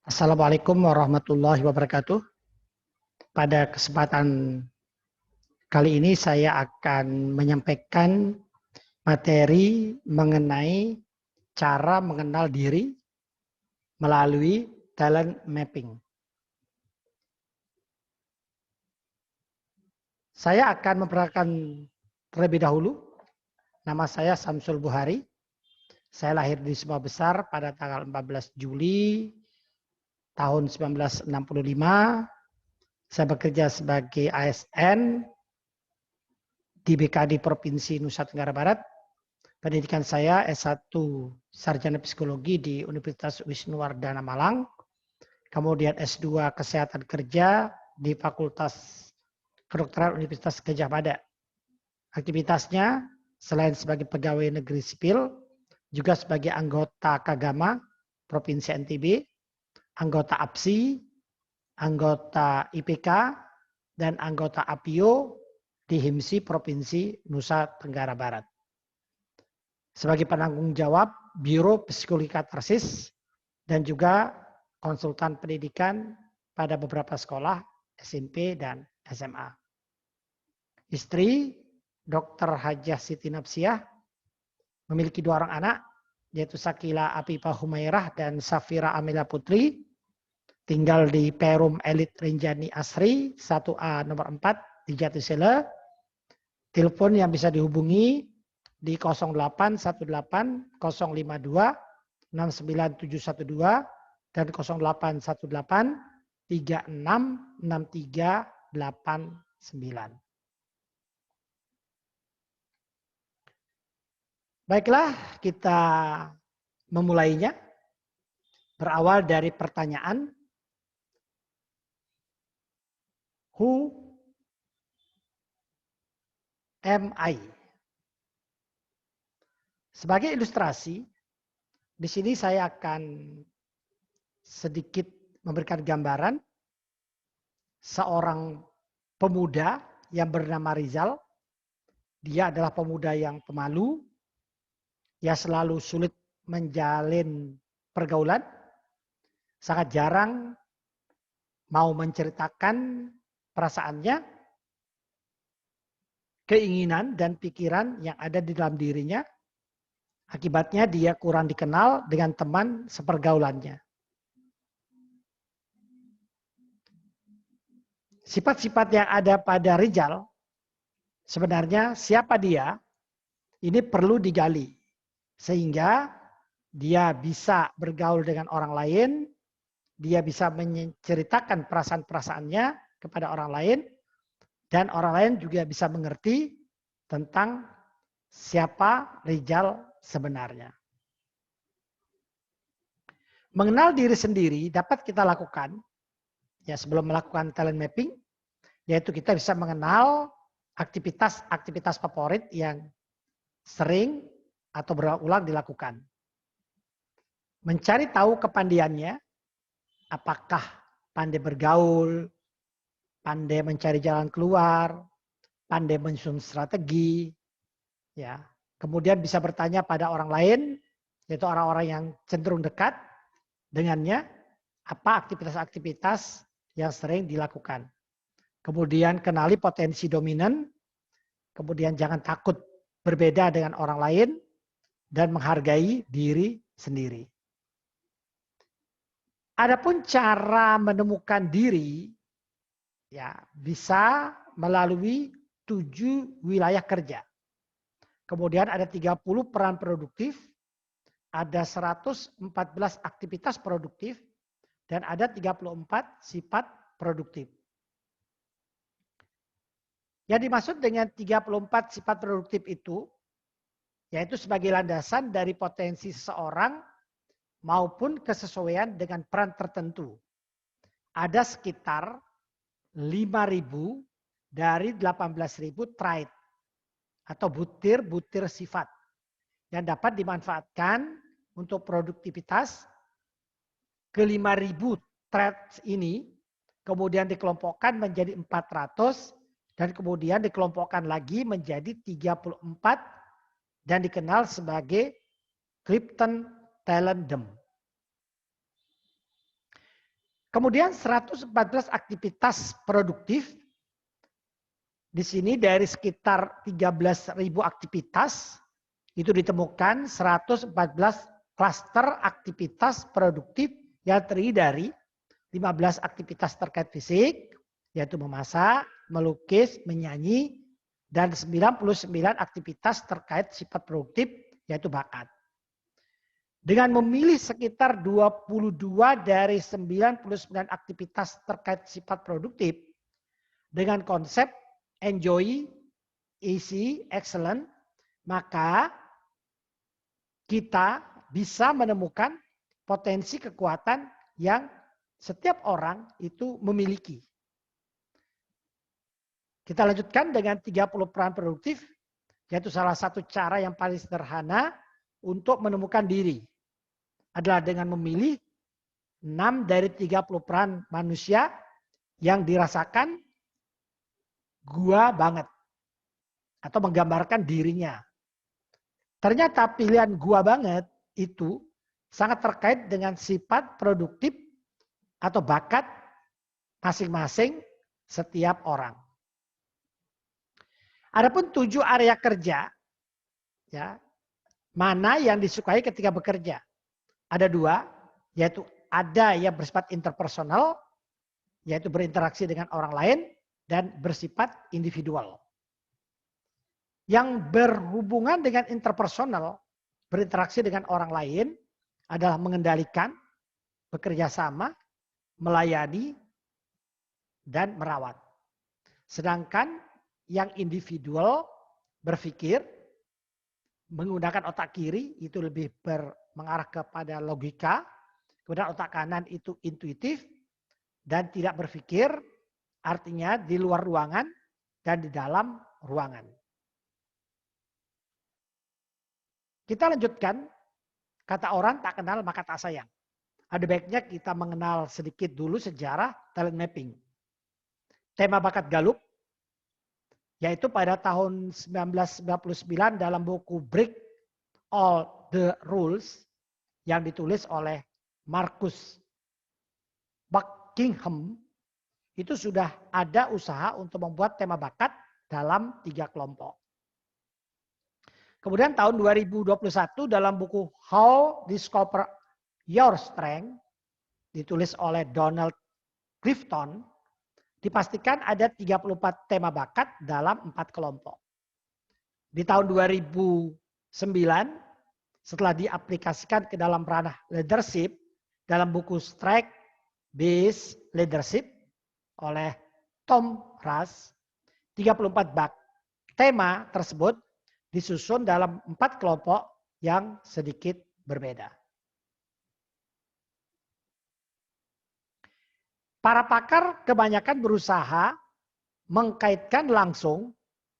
Assalamualaikum warahmatullahi wabarakatuh. Pada kesempatan kali ini saya akan menyampaikan materi mengenai cara mengenal diri melalui talent mapping. Saya akan memperkenalkan terlebih dahulu. Nama saya Samsul Buhari. Saya lahir di Sumba Besar pada tanggal 14 Juli tahun 1965. Saya bekerja sebagai ASN di BKD Provinsi Nusa Tenggara Barat. Pendidikan saya S1 Sarjana Psikologi di Universitas Wisnuwardana Malang. Kemudian S2 Kesehatan Kerja di Fakultas Kedokteran Universitas Gadjah Mada. Aktivitasnya selain sebagai pegawai negeri sipil, juga sebagai anggota Kagama Provinsi NTB, anggota APSI, anggota IPK, dan anggota APIO di HIMSI Provinsi Nusa Tenggara Barat. Sebagai penanggung jawab Biro Psikologi Katarsis dan juga konsultan pendidikan pada beberapa sekolah SMP dan SMA. Istri Dr. Hajah Siti Napsiah memiliki 2 orang anak, yaitu Sakila Apifah Humairah dan Safira Amila Putri. Tinggal di Perum Elit Rinjani Asri 1A nomor 4 di Jatisela. Telepon yang bisa dihubungi di 0818 052 69712 dan 0818 366389. Baiklah, kita memulainya. Berawal dari pertanyaan, who am I? Sebagai ilustrasi, di sini saya akan sedikit memberikan gambaran seorang pemuda yang bernama Rizal. Dia adalah pemuda yang pemalu, ya selalu sulit menjalin pergaulan, sangat jarang mau menceritakan perasaannya, keinginan dan pikiran yang ada di dalam dirinya. Akibatnya dia kurang dikenal dengan teman sepergaulannya. Sifat-sifat yang ada pada Rizal, sebenarnya siapa dia, ini perlu digali. Sehingga dia bisa bergaul dengan orang lain, dia bisa menceritakan perasaan-perasaannya kepada orang lain, dan orang lain juga bisa mengerti tentang siapa Rizal sebenarnya. Mengenal diri sendiri dapat kita lakukan ya sebelum melakukan talent mapping, yaitu kita bisa mengenal aktivitas-aktivitas favorit yang sering atau berulang dilakukan. Mencari tahu kepandiannya, apakah pandai bergaul, pandai mencari jalan keluar, pandai menyusun strategi, ya. Kemudian bisa bertanya pada orang lain, yaitu orang-orang yang cenderung dekat dengannya, apa aktivitas-aktivitas yang sering dilakukan. Kemudian kenali potensi dominan, kemudian jangan takut berbeda dengan orang lain, dan menghargai diri sendiri. Adapun cara menemukan diri, ya bisa melalui 7 wilayah kerja. Kemudian ada 30 peran produktif, ada 114 aktivitas produktif, dan ada 34 sifat produktif. Yang dimaksud dengan 34 sifat produktif itu, yaitu sebagai landasan dari potensi seseorang maupun kesesuaian dengan peran tertentu. Ada sekitar 5.000 dari 18.000 trait atau butir-butir sifat yang dapat dimanfaatkan untuk produktivitas. Ke 5.000 traits ini kemudian dikelompokkan menjadi 400 dan kemudian dikelompokkan lagi menjadi 34 dan dikenal sebagai Clifton Talendam. Kemudian 114 aktivitas produktif. Di sini dari sekitar 13.000 aktivitas, itu ditemukan 114 klaster aktivitas produktif yang terdiri dari 15 aktivitas terkait fisik, yaitu memasak, melukis, menyanyi, dan 99 aktivitas terkait sifat produktif, yaitu bakat. Dengan memilih sekitar 22 dari 99 aktivitas terkait sifat produktif, dengan konsep enjoy, easy, excellent, maka kita bisa menemukan potensi kekuatan yang setiap orang itu memiliki. Kita lanjutkan dengan 30 peran produktif, yaitu salah satu cara yang paling sederhana untuk menemukan diri. Adalah dengan memilih 6 dari 30 peran manusia yang dirasakan gua banget. Atau menggambarkan dirinya. Ternyata pilihan gua banget itu sangat terkait dengan sifat produktif atau bakat masing-masing setiap orang. Adapun 7 area kerja, ya, mana yang disukai ketika bekerja? Ada 2, yaitu ada yang bersifat interpersonal, yaitu berinteraksi dengan orang lain, dan bersifat individual. Yang berhubungan dengan interpersonal, berinteraksi dengan orang lain, adalah mengendalikan, bekerja sama, melayani, dan merawat. Sedangkan yang individual berpikir, menggunakan otak kiri itu lebih mengarah kepada logika, kemudian otak kanan itu intuitif dan tidak berpikir, artinya di luar ruangan dan di dalam ruangan. Kita lanjutkan, kata orang tak kenal maka tak sayang. Ada baiknya kita mengenal sedikit dulu sejarah talent mapping. Tema bakat Gallup, yaitu pada tahun 1999 dalam buku Break All the Rules yang ditulis oleh Marcus Buckingham, itu sudah ada usaha untuk membuat tema bakat dalam 3 kelompok. Kemudian tahun 2021 dalam buku How Discover Your Strength ditulis oleh Donald Clifton, dipastikan ada 34 tema bakat dalam 4 kelompok. Di tahun 2009, setelah diaplikasikan ke dalam ranah leadership, dalam buku Strength Based Leadership oleh Tom Russ, 34 tema tersebut disusun dalam 4 kelompok yang sedikit berbeda. Para pakar kebanyakan berusaha mengkaitkan langsung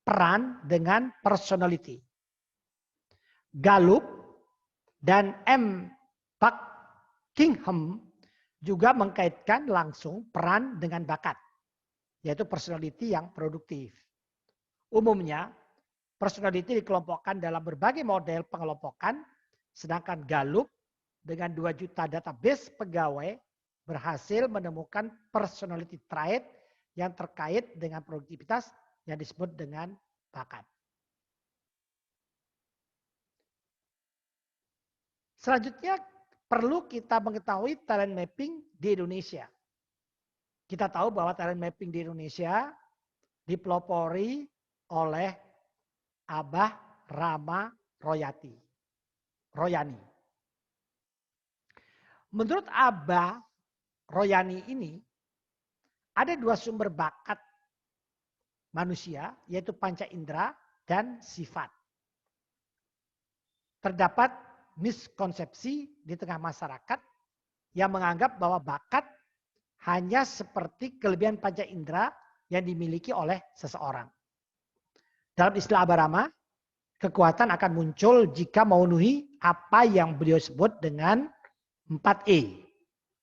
peran dengan personality. Gallup dan M. Buckingham juga mengkaitkan langsung peran dengan bakat, yaitu personality yang produktif. Umumnya, personality dikelompokkan dalam berbagai model pengelompokan, sedangkan Gallup dengan 2 juta database pegawai berhasil menemukan personality trait yang terkait dengan produktivitas yang disebut dengan bakat. Selanjutnya perlu kita mengetahui talent mapping di Indonesia. Kita tahu bahwa talent mapping di Indonesia dipelopori oleh Abah Rama Royani. Menurut Abah Royani ini, ada 2 sumber bakat manusia, yaitu panca indera dan sifat. Terdapat miskonsepsi di tengah masyarakat yang menganggap bahwa bakat hanya seperti kelebihan panca indera yang dimiliki oleh seseorang. Dalam istilah Abah Rama, kekuatan akan muncul jika memenuhi apa yang beliau sebut dengan 4E.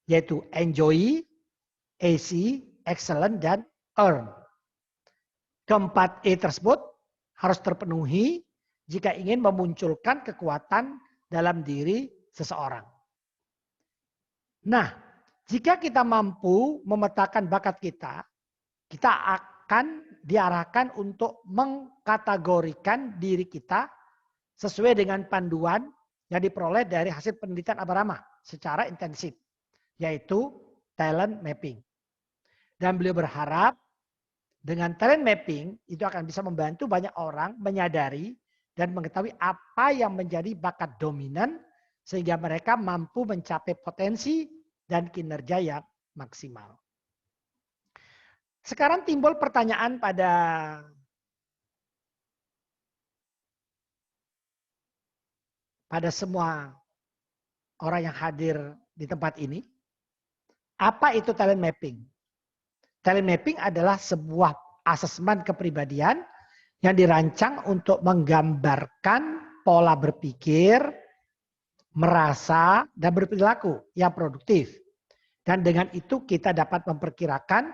Yaitu enjoy, easy, excellent, dan earn. Keempat E tersebut harus terpenuhi jika ingin memunculkan kekuatan dalam diri seseorang. Nah, Jika kita mampu memetakan bakat kita akan diarahkan untuk mengkategorikan diri kita sesuai dengan panduan yang diperoleh dari hasil penelitian Abarama secara intensif, yaitu talent mapping. Dan beliau berharap dengan talent mapping itu akan bisa membantu banyak orang menyadari dan mengetahui apa yang menjadi bakat dominan sehingga mereka mampu mencapai potensi dan kinerja yang maksimal. Sekarang timbul pertanyaan pada semua orang yang hadir di tempat ini. Apa itu talent mapping? Talent mapping adalah sebuah asesmen kepribadian yang dirancang untuk menggambarkan pola berpikir, merasa, dan berperilaku yang produktif. Dan dengan itu kita dapat memperkirakan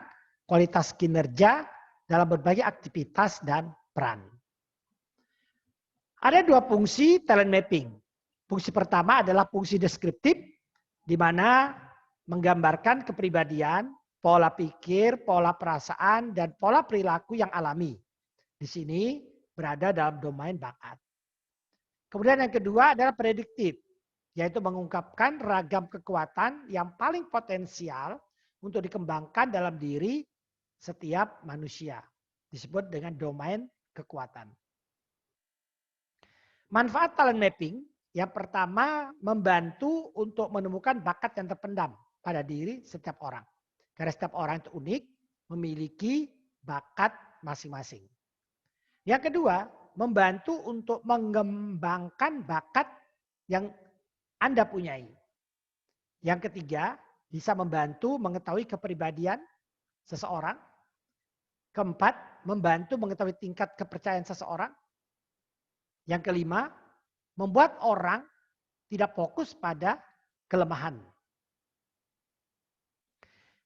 kualitas kinerja dalam berbagai aktivitas dan peran. Ada dua fungsi talent mapping. Fungsi pertama adalah fungsi deskriptif, di mana menggambarkan kepribadian, pola pikir, pola perasaan, dan pola perilaku yang alami. Di sini berada dalam domain bakat. Kemudian yang kedua adalah prediktif, yaitu mengungkapkan ragam kekuatan yang paling potensial untuk dikembangkan dalam diri setiap manusia. Disebut dengan domain kekuatan. Manfaat talent mapping yang pertama membantu untuk menemukan bakat yang terpendam pada diri setiap orang. Karena setiap orang itu unik, memiliki bakat masing-masing. Yang kedua, membantu untuk mengembangkan bakat yang Anda punyai. Yang ketiga, bisa membantu mengetahui kepribadian seseorang. Keempat, membantu mengetahui tingkat kepercayaan seseorang. Yang kelima, membuat orang tidak fokus pada kelemahan.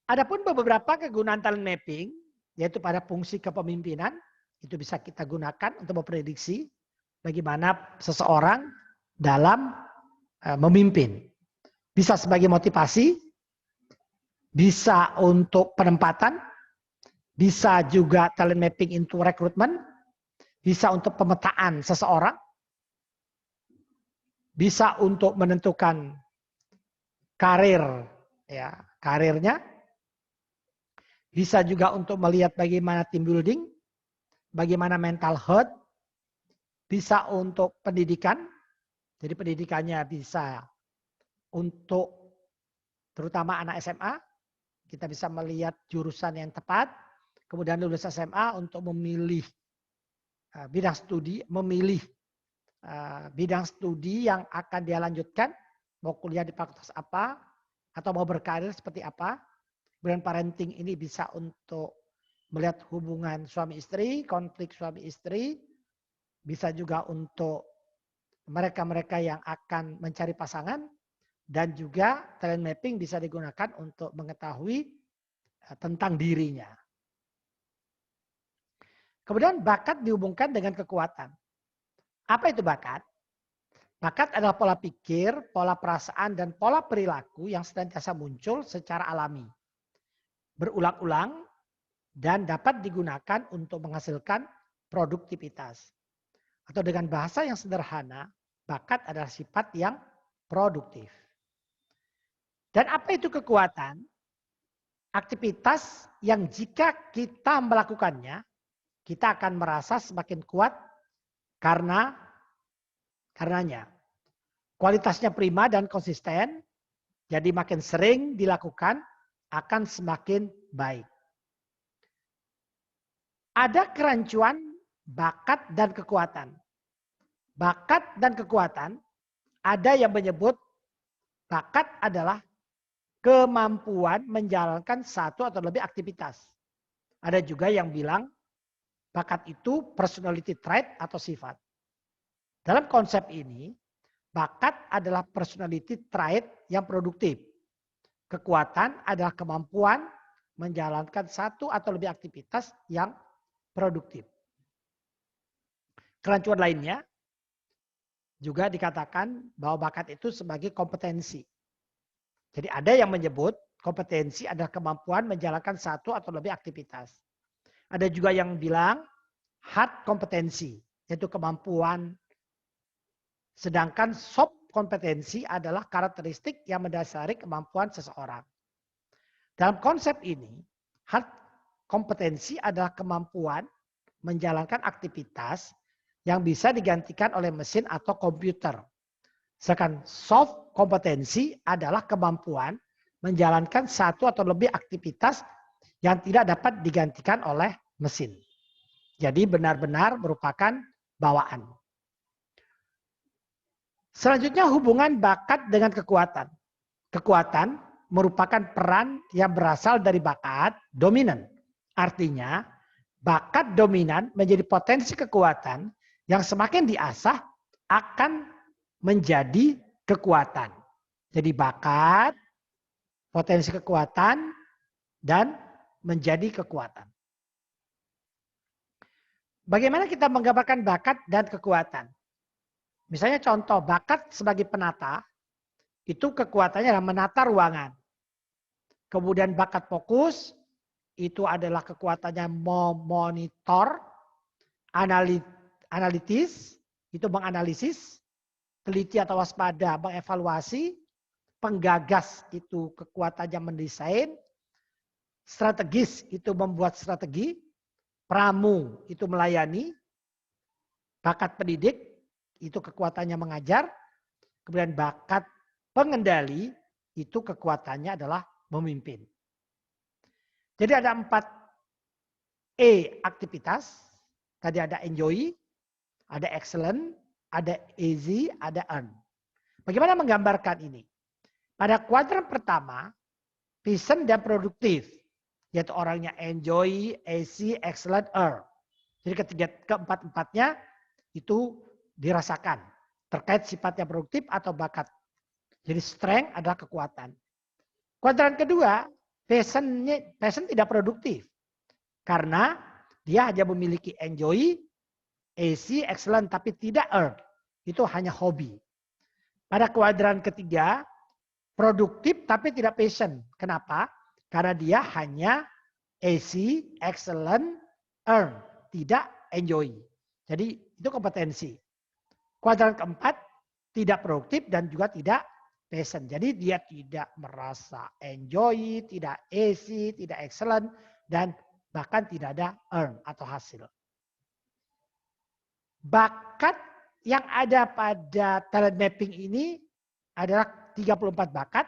Adapun beberapa kegunaan talent mapping, yaitu pada fungsi kepemimpinan, itu bisa kita gunakan untuk memprediksi bagaimana seseorang dalam memimpin. Bisa sebagai motivasi, bisa untuk penempatan, bisa juga talent mapping into recruitment, bisa untuk pemetaan seseorang, bisa untuk menentukan karir, ya, karirnya, bisa juga untuk melihat bagaimana team building, bagaimana mental health, bisa untuk pendidikan, jadi pendidikannya bisa untuk terutama anak SMA, kita bisa melihat jurusan yang tepat, kemudian lulus SMA untuk memilih bidang studi, memilih bidang studi yang akan dia lanjutkan, mau kuliah di fakultas apa, atau mau berkarir seperti apa. Kemudian parenting ini bisa untuk melihat hubungan suami istri, konflik suami istri, bisa juga untuk mereka-mereka yang akan mencari pasangan, dan juga talent mapping bisa digunakan untuk mengetahui tentang dirinya. Kemudian bakat dihubungkan dengan kekuatan. Apa itu bakat? Bakat adalah pola pikir, pola perasaan, dan pola perilaku yang senantiasa muncul secara alami, berulang-ulang, dan dapat digunakan untuk menghasilkan produktivitas. Atau dengan bahasa yang sederhana, bakat adalah sifat yang produktif. Dan apa itu kekuatan? Aktivitas yang jika kita melakukannya, kita akan merasa semakin kuat karenanya. Kualitasnya prima dan konsisten, jadi makin sering dilakukan akan semakin baik. Ada kerancuan bakat dan kekuatan. Bakat dan kekuatan, ada yang menyebut bakat adalah kemampuan menjalankan satu atau lebih aktivitas. Ada juga yang bilang bakat itu personality trait atau sifat. Dalam konsep ini, bakat adalah personality trait yang produktif. Kekuatan adalah kemampuan menjalankan satu atau lebih aktivitas yang produktif. Kerancuan lainnya juga dikatakan bahwa bakat itu sebagai kompetensi. Jadi ada yang menyebut kompetensi adalah kemampuan menjalankan satu atau lebih aktivitas. Ada juga yang bilang hard kompetensi, yaitu kemampuan. Sedangkan soft kompetensi adalah karakteristik yang mendasari kemampuan seseorang. Dalam konsep ini, hard kompetensi adalah kemampuan menjalankan aktivitas yang bisa digantikan oleh mesin atau komputer. Sedangkan soft kompetensi adalah kemampuan menjalankan satu atau lebih aktivitas yang tidak dapat digantikan oleh mesin. Jadi benar-benar merupakan bawaan. Selanjutnya hubungan bakat dengan kekuatan. Kekuatan merupakan peran yang berasal dari bakat dominan. Artinya bakat dominan menjadi potensi kekuatan yang semakin diasah akan menjadi kekuatan. Jadi bakat, potensi kekuatan, dan menjadi kekuatan. Bagaimana kita menggambarkan bakat dan kekuatan? Misalnya contoh bakat sebagai penata, itu kekuatannya adalah menata ruangan. Kemudian bakat fokus, itu adalah kekuatannya memonitor, analitis, itu menganalisis, teliti atau waspada, mengevaluasi, penggagas itu kekuatannya mendesain, strategis itu membuat strategi, pramu itu melayani, bakat pendidik itu kekuatannya mengajar, kemudian bakat pengendali itu kekuatannya adalah memimpin. Jadi ada 4 E aktivitas, tadi ada enjoy, ada excellent, ada easy, ada earn. Bagaimana menggambarkan ini? Pada kuadran pertama, pleasant dan produktif, yaitu orangnya enjoy, easy, excellent, earn. Jadi keempat-empatnya itu dirasakan terkait sifatnya produktif atau bakat. Jadi strength adalah kekuatan. Kuadran kedua, passion tidak produktif. Karena dia hanya memiliki enjoy, easy, excellent, tapi tidak earn. Itu hanya hobi. Pada kuadran ketiga, produktif tapi tidak passion. Kenapa? Karena dia hanya easy, excellent, earn. Tidak enjoy. Jadi itu kompetensi. Kuadran keempat, tidak produktif dan juga tidak passion. Jadi dia tidak merasa enjoy, tidak easy, tidak excellent, dan bahkan tidak ada earn atau hasil. Bakat yang ada pada talent mapping ini adalah 34 bakat,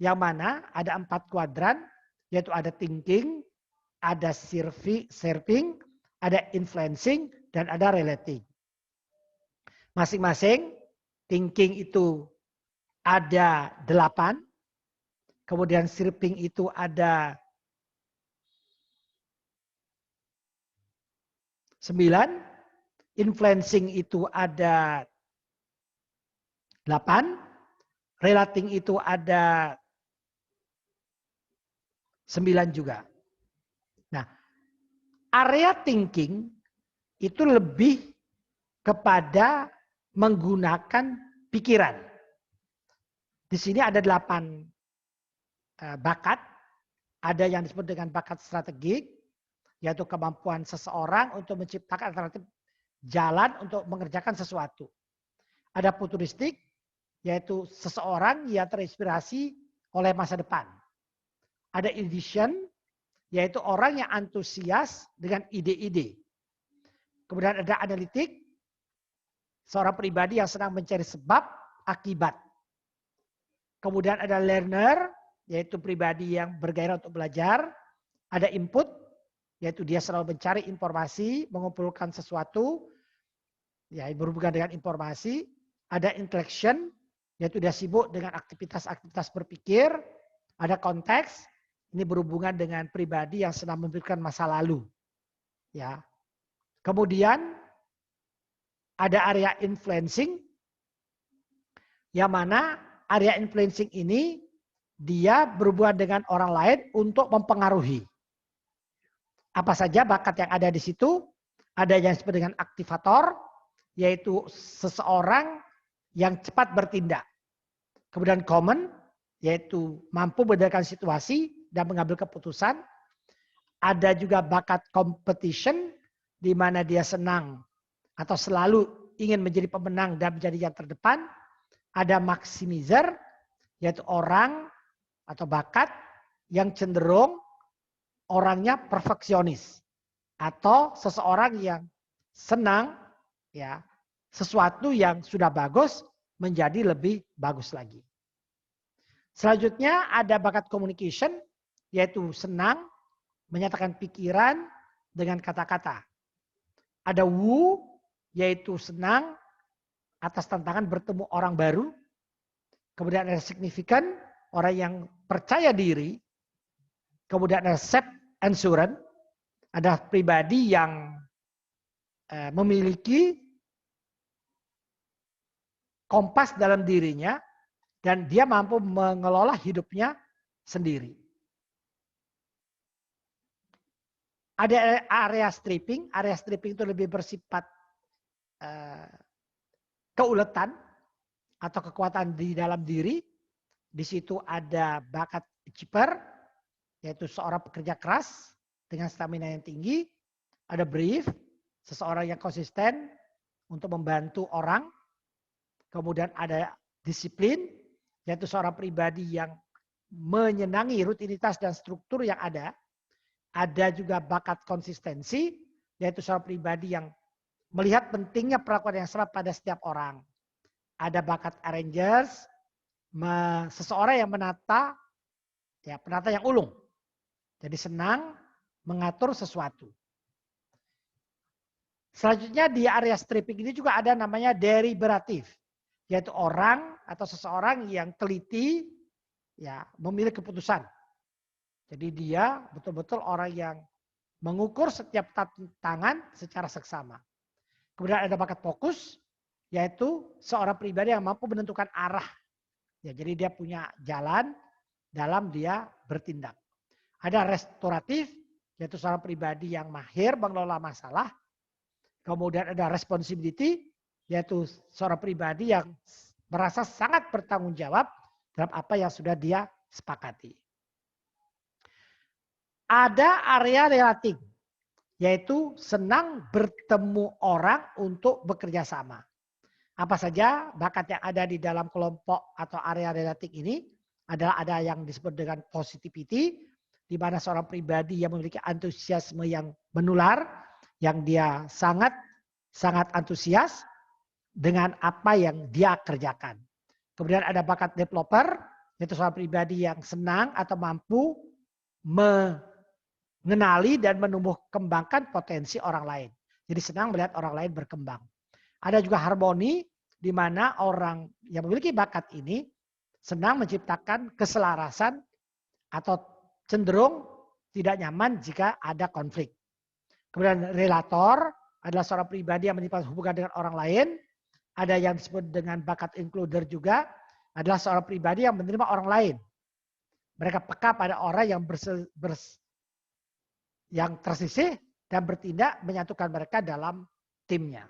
yang mana ada 4 kuadran, yaitu ada thinking, ada serving, ada influencing, dan ada relating. Masing-masing thinking itu ada 8, kemudian serving itu ada 9, influencing itu ada 8, relating itu ada 9 juga. Nah, area thinking itu lebih kepada menggunakan pikiran. Di sini ada 8 bakat. Ada yang disebut dengan bakat strategik, yaitu kemampuan seseorang untuk menciptakan alternatif jalan untuk mengerjakan sesuatu. Ada futuristik, yaitu seseorang yang terinspirasi oleh masa depan. Ada vision, yaitu orang yang antusias dengan ide-ide. Kemudian ada analitik, seorang pribadi yang sedang mencari sebab akibat. Kemudian ada learner, yaitu pribadi yang bergairah untuk belajar. Ada input, yaitu dia selalu mencari informasi, mengumpulkan sesuatu, ya berhubungan dengan informasi. Ada intellection, yaitu dia sibuk dengan aktivitas-aktivitas berpikir. Ada konteks, ini berhubungan dengan pribadi yang sedang memikirkan masa lalu. Ya. Kemudian ada area influencing, yang mana area influencing ini dia berhubungan dengan orang lain untuk mempengaruhi. Apa saja bakat yang ada di situ? Ada yang disebut dengan aktivator, yaitu seseorang yang cepat bertindak. Kemudian common, yaitu mampu membedakan situasi dan mengambil keputusan. Ada juga bakat competition, di mana dia senang atau selalu ingin menjadi pemenang dan menjadi yang terdepan. Ada maximizer, yaitu orang atau bakat yang cenderung orangnya perfeksionis. Atau seseorang yang senang ya sesuatu yang sudah bagus menjadi lebih bagus lagi. Selanjutnya ada bakat communication, yaitu senang menyatakan pikiran dengan kata-kata. Ada Wu, yaitu senang atas tantangan bertemu orang baru. Kemudian ada significant, orang yang percaya diri. Kemudian ada self-assurance, ada pribadi yang memiliki kompas dalam dirinya dan dia mampu mengelola hidupnya sendiri. Ada area stripping itu lebih bersifat keuletan atau kekuatan di dalam diri. Di situ ada bakat achiever, yaitu seorang pekerja keras dengan stamina yang tinggi. Ada brief, seseorang yang konsisten untuk membantu orang. Kemudian ada disiplin, yaitu seorang pribadi yang menyenangi rutinitas dan struktur yang ada. Ada juga bakat konsistensi, yaitu seorang pribadi yang melihat pentingnya perlakuan yang sama pada setiap orang. Ada bakat arrangers, seseorang yang penata yang ulung. Jadi senang mengatur sesuatu. Selanjutnya di area stripping ini juga ada namanya deliberatif, yaitu orang atau seseorang yang teliti memilih keputusan. Jadi dia betul-betul orang yang mengukur setiap tangan secara seksama. Kemudian ada bakat fokus, yaitu seorang pribadi yang mampu menentukan arah. Ya, jadi dia punya jalan dalam dia bertindak. Ada restoratif, yaitu seorang pribadi yang mahir mengelola masalah. Kemudian ada responsibility, yaitu seorang pribadi yang merasa sangat bertanggung jawab dalam apa yang sudah dia sepakati. Ada area relating, yaitu senang bertemu orang untuk bekerja sama. Apa saja bakat yang ada di dalam kelompok atau area relating ini adalah ada yang disebut dengan positivity, di mana seorang pribadi yang memiliki antusiasme yang menular, yang dia sangat antusias dengan apa yang dia kerjakan. Kemudian ada bakat developer, yaitu seorang pribadi yang senang atau mampu mengenali dan menumbuh kembangkan potensi orang lain. Jadi senang melihat orang lain berkembang. Ada juga harmoni, di mana orang yang memiliki bakat ini senang menciptakan keselarasan atau cenderung tidak nyaman jika ada konflik. Kemudian relator adalah seorang pribadi yang menyimpan hubungan dengan orang lain. Ada yang disebut dengan bakat includer juga, adalah seorang pribadi yang menerima orang lain. Mereka peka pada orang yang tersisih dan bertindak menyatukan mereka dalam timnya.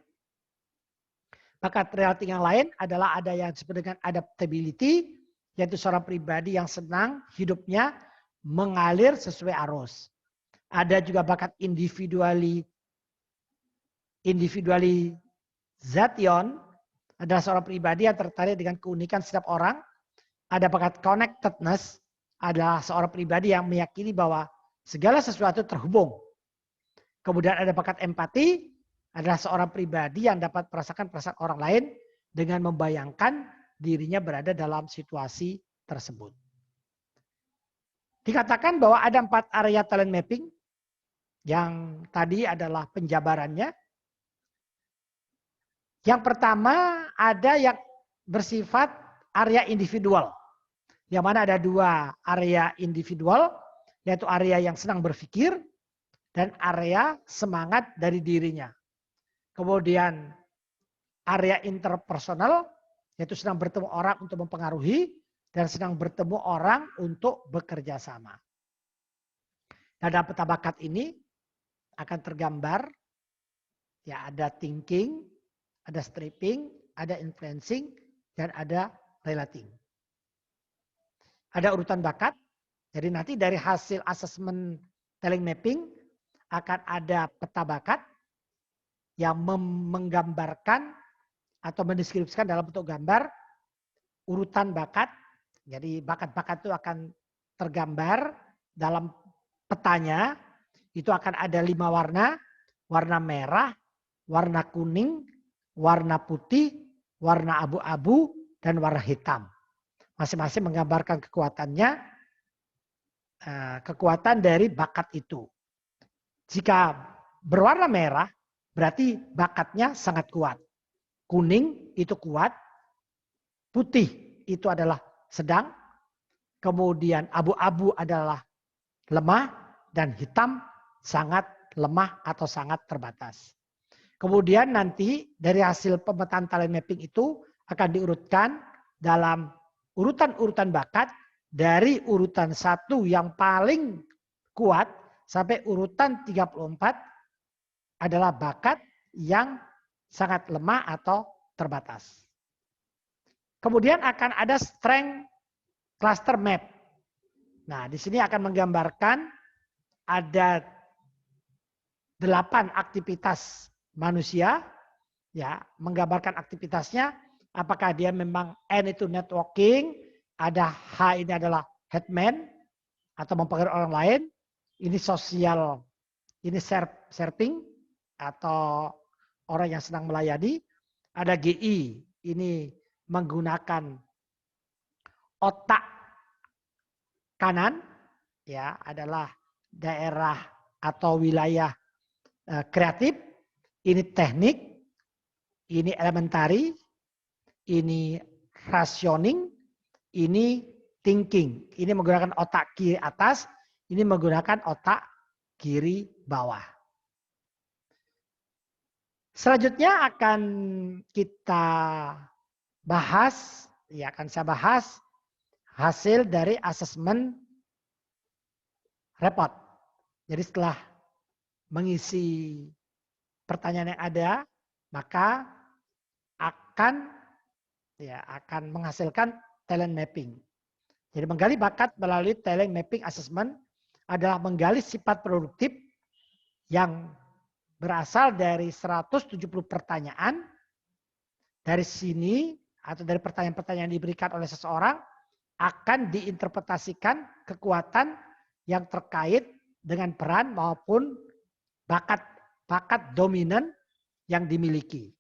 Bakat relating yang lain adalah ada yang disebut dengan adaptability, yaitu seorang pribadi yang senang hidupnya mengalir sesuai arus. Ada juga bakat individualization, adalah seorang pribadi yang tertarik dengan keunikan setiap orang. Ada bakat connectedness, adalah seorang pribadi yang meyakini bahwa segala sesuatu terhubung. Kemudian ada bakat empati, adalah seorang pribadi yang dapat merasakan perasaan orang lain dengan membayangkan dirinya berada dalam situasi tersebut. Dikatakan bahwa ada 4 area talent mapping, yang tadi adalah penjabarannya. Yang pertama ada yang bersifat area individual. Yang mana ada 2 area individual, yaitu area yang senang berpikir dan area semangat dari dirinya. Kemudian area interpersonal, yaitu senang bertemu orang untuk mempengaruhi dan senang bertemu orang untuk bekerja sama. Nah, dalam peta bakat ini akan tergambar ya ada thinking, ada stripping, ada influencing, dan ada relating. ada urutan bakat. Jadi nanti dari hasil asesmen talent mapping akan ada peta bakat yang menggambarkan atau mendeskripsikan dalam bentuk gambar urutan bakat. Jadi bakat-bakat itu akan tergambar dalam petanya. Itu akan ada 5 warna. Warna merah, warna kuning, warna putih, warna abu-abu, dan warna hitam. Masing-masing menggambarkan kekuatannya, kekuatan dari bakat itu. Jika berwarna merah, berarti bakatnya sangat kuat. Kuning itu kuat, putih itu adalah sedang, kemudian abu-abu adalah lemah, dan hitam sangat lemah atau sangat terbatas. Kemudian nanti dari hasil pemetaan talent mapping itu akan diurutkan dalam urutan-urutan bakat dari urutan 1 yang paling kuat sampai urutan 34 adalah bakat yang sangat lemah atau terbatas. Kemudian akan ada strength cluster map. Nah, di sini akan menggambarkan ada 8 aktivitas manusia, ya, menggambarkan aktivitasnya, apakah dia memang N itu networking, ada H ini adalah headman atau mempengaruhi orang lain, ini sosial, ini serving atau orang yang sedang melayani, ada GI, ini menggunakan otak kanan, ya, adalah daerah atau wilayah kreatif, ini teknik, ini elementary, ini rationing, ini thinking. Ini menggunakan otak kiri atas, ini menggunakan otak kiri bawah. Selanjutnya akan kita bahas, ya akan saya bahas hasil dari asesmen report. Jadi setelah mengisi pertanyaan yang ada, maka akan menghasilkan talent mapping. Jadi menggali bakat melalui talent mapping assessment adalah menggali sifat produktif yang berasal dari 170 pertanyaan. Dari sini atau dari pertanyaan-pertanyaan yang diberikan oleh seseorang akan diinterpretasikan kekuatan yang terkait dengan peran maupun bakat dominan yang dimiliki.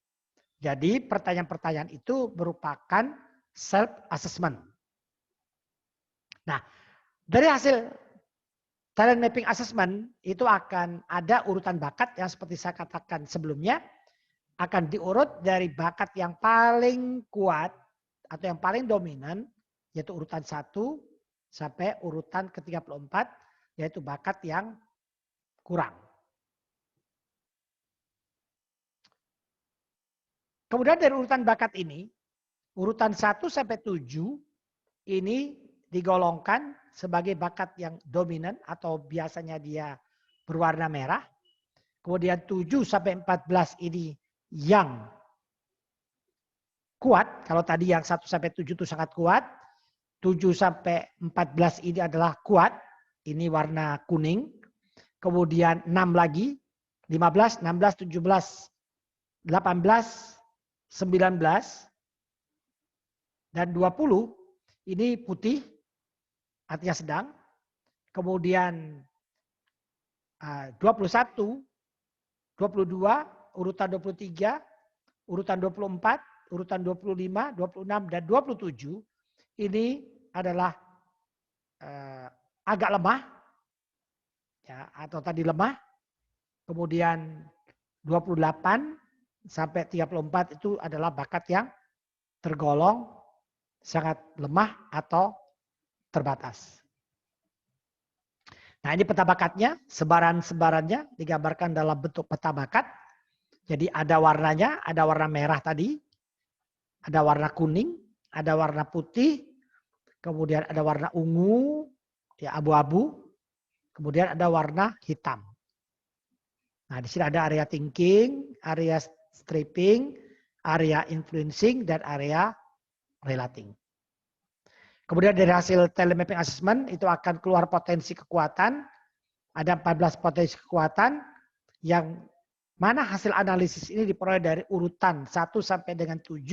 Jadi pertanyaan-pertanyaan itu merupakan self-assessment. Nah, dari hasil talent mapping assessment itu akan ada urutan bakat yang seperti saya katakan sebelumnya, akan diurut dari bakat yang paling kuat atau yang paling dominan, yaitu urutan 1 sampai urutan ke-34, yaitu bakat yang kurang. Kemudian dari urutan bakat ini, urutan 1 sampai 7 ini digolongkan sebagai bakat yang dominan atau biasanya dia berwarna merah. Kemudian 7 sampai 14 ini yang kuat. Kalau tadi yang 1 sampai 7 itu sangat kuat. 7 sampai 14 ini adalah kuat. Ini warna kuning. Kemudian 6 lagi. 15, 16, 17, 18, 19 dan 20 ini putih, artinya sedang. Kemudian 21, 22, urutan 23, urutan 24, urutan 25, 26 dan 27 ini adalah agak lemah, ya, atau tadi lemah. Kemudian 28 sampai 34 itu adalah bakat yang tergolong sangat lemah atau terbatas. Nah, ini peta bakatnya, sebaran-sebarannya digambarkan dalam bentuk peta bakat. Jadi ada warnanya, ada warna merah tadi, ada warna kuning, ada warna putih, kemudian ada warna ungu, ya abu-abu, kemudian ada warna hitam. Nah, di sini ada area thinking, area stripping, area influencing, dan area relating. Kemudian dari hasil telemapping assessment itu akan keluar potensi kekuatan. Ada 14 potensi kekuatan yang mana hasil analisis ini diperoleh dari urutan 1 sampai dengan 7.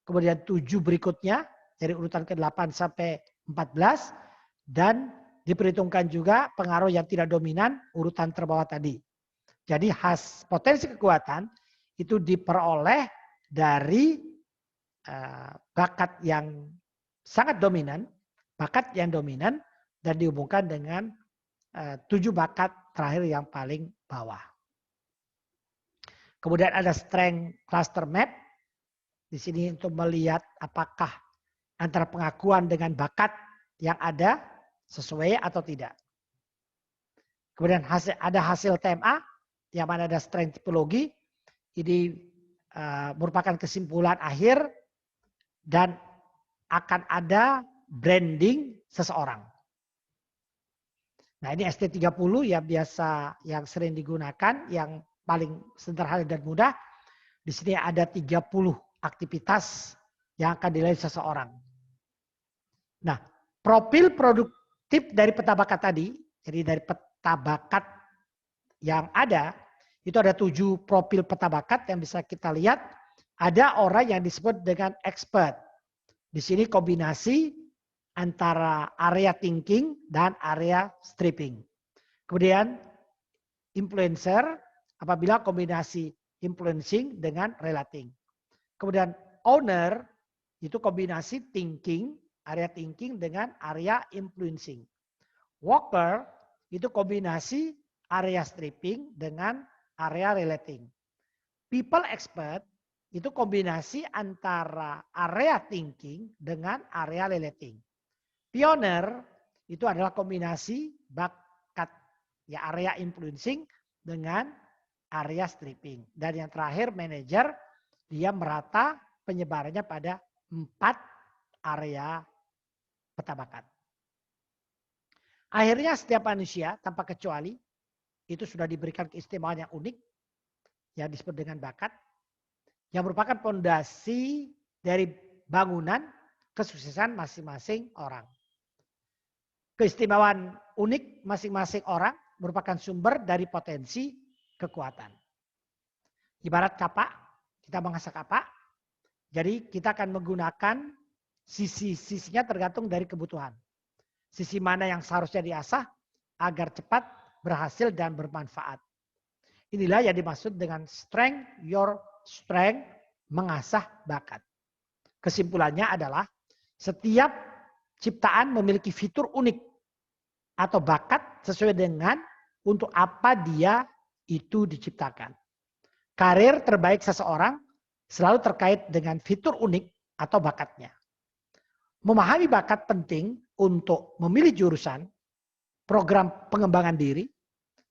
Kemudian 7 berikutnya dari urutan ke-8 sampai 14. Dan diperhitungkan juga pengaruh yang tidak dominan urutan terbawah tadi. Jadi potensi kekuatan itu diperoleh dari bakat yang sangat dominan, bakat yang dominan, dan dihubungkan dengan 7 bakat terakhir yang paling bawah. Kemudian ada strength cluster map. Di sini untuk melihat apakah antara pengakuan dengan bakat yang ada sesuai atau tidak. Kemudian ada hasil TMA, yang mana ada strength tipologi. Ini merupakan kesimpulan akhir dan akan ada branding seseorang. Nah, ini ST30 yang biasa, yang sering digunakan, yang paling sederhana dan mudah. Di sini ada 30 aktivitas yang akan dilalui seseorang. Nah, profil produktif dari peta bakat tadi, jadi dari peta bakat yang ada, itu ada 7 profil peta bakat yang bisa kita lihat. Ada orang yang disebut dengan expert. Di sini kombinasi antara area thinking dan area stripping. Kemudian influencer apabila kombinasi influencing dengan relating. Kemudian owner itu kombinasi thinking, area thinking dengan area influencing. Worker itu kombinasi area stripping dengan area relating. People expert itu kombinasi antara area thinking dengan area relating. Pioneer itu adalah kombinasi bakat ya area influencing dengan area stripping. Dan yang terakhir manager, dia merata penyebarannya pada 4 area peta bakat. Akhirnya setiap manusia tanpa kecuali itu sudah diberikan keistimewaan yang unik yang disebut dengan bakat yang merupakan fondasi dari bangunan kesuksesan masing-masing orang. Keistimewaan unik masing-masing orang merupakan sumber dari potensi kekuatan. Ibarat kapak, kita mengasah kapak, jadi kita akan menggunakan sisi-sisinya tergantung dari kebutuhan. Sisi mana yang seharusnya diasah agar cepat berhasil dan bermanfaat. Inilah yang dimaksud dengan strength your strength, mengasah bakat. Kesimpulannya adalah setiap ciptaan memiliki fitur unik atau bakat sesuai dengan untuk apa dia itu diciptakan. Karir terbaik seseorang selalu terkait dengan fitur unik atau bakatnya. Memahami bakat penting untuk memilih jurusan, program pengembangan diri,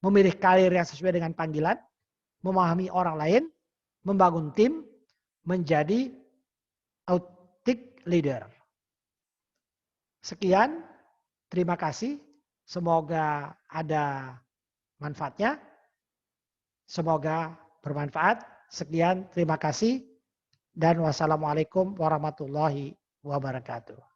memilih karir yang sesuai dengan panggilan, memahami orang lain, membangun tim, menjadi authentic leader. Sekian, terima kasih. Semoga ada manfaatnya. Semoga bermanfaat. Sekian, terima kasih. Dan wassalamualaikum warahmatullahi wabarakatuh.